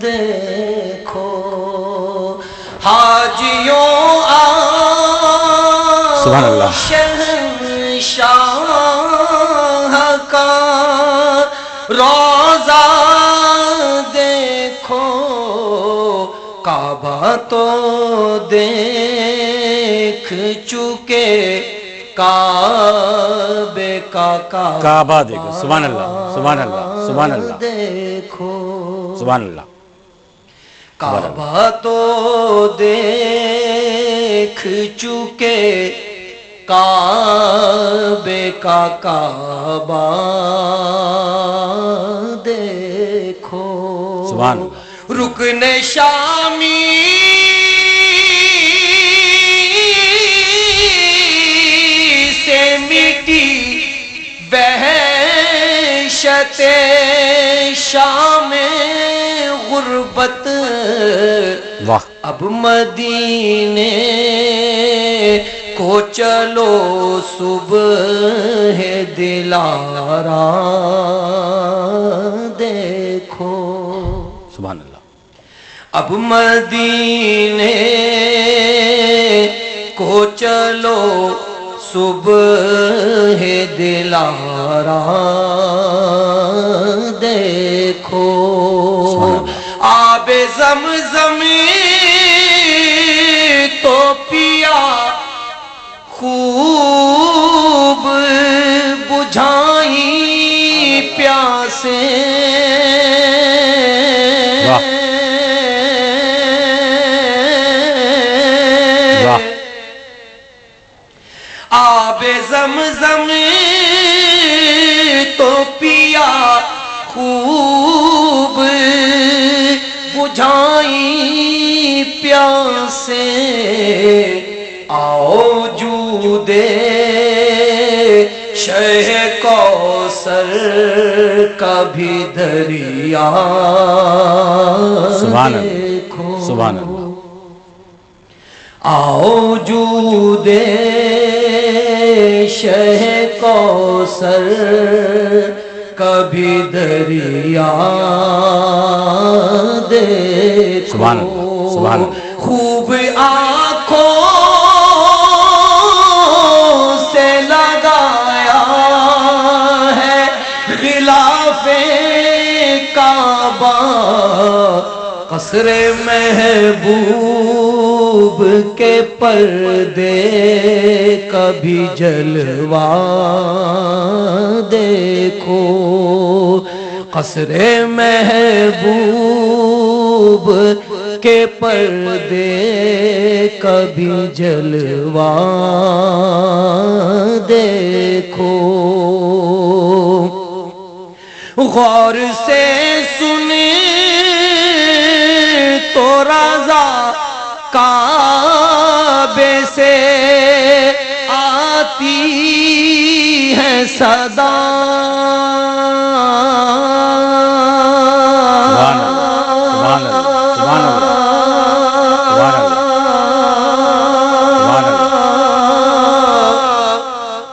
دیکھو حاجیوں سبحان اللہ شہنشاہ کا روضہ دیکھو کعبہ تو دیکھ چکے کعبے کا کعبہ دیکھو سبحان اللہ سبحان اللہ سبحان اللہ دیکھو سبحان اللہ کعبہ تو دیکھ چکے کعبے کا کعبہ دیکھو سبحان اللہ رکن شامی سے مٹی وحشت شام غربت واہ اب مدینے کو چلو صبح دلارا دیکھو سبحان اللہ اب مدینے کو چلو صبح دلارا دیکھو آب زمزم تو پیا خوب بجھائیں پیاسیں آب زمزم تو پیا خوب بجھائیں پیاسیں آؤ جودے شہ کوثر کا بھی دریا سبحان اللہ دیکھو سبحان اللہ آؤ جودے شہ کوثر کبھی دریا دیکھو سبحان اللہ سبحان اللہ خوب آنکھوں سے لگایا ہے غلاف کعبہ قصر محبوب کے پردے کبھی جلوہ دیکھو قصر محبوب کے پردے کبھی جلوہ دیکھو غور سے سنیں تو رضا کعبے سے آتی ہے صدا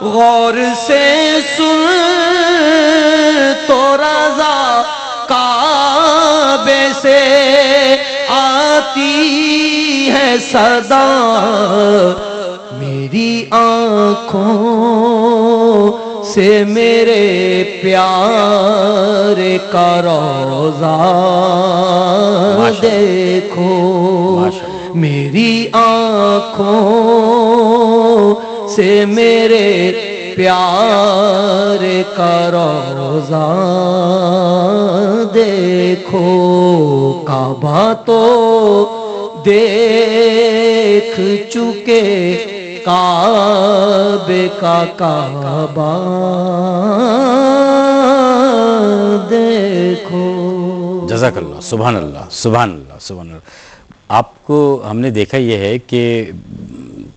غور سے سن تو رضا کعبے سے آتی ہے صدا میری آنکھوں سے میرے پیار کا روضہ دیکھو میری آنکھوں سے میرے پیار کا روضہ دیکھو کعبہ تو دیکھ چکے کعبے کا کعبہ دیکھو جزاک اللہ سبحان اللہ سبحان اللہ سبحان اللہ آپ کو ہم نے دیکھا یہ ہے کہ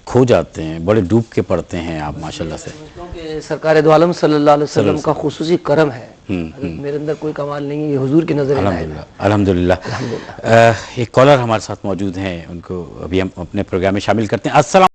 کھو جاتے ہیں بڑے ڈوب کے پڑھتے ہیں آپ ماشاءاللہ سے کیونکہ سرکار دو عالم صلی اللہ علیہ وسلم کا خصوصی کرم ہے میرے اندر کوئی کمال نہیں ہے یہ حضور کی نظر الحمدللہ الحمدللہ ایک کالر ہمارے ساتھ موجود ہیں ان کو ابھی ہم اپنے پروگرام میں شامل کرتے ہیں السلام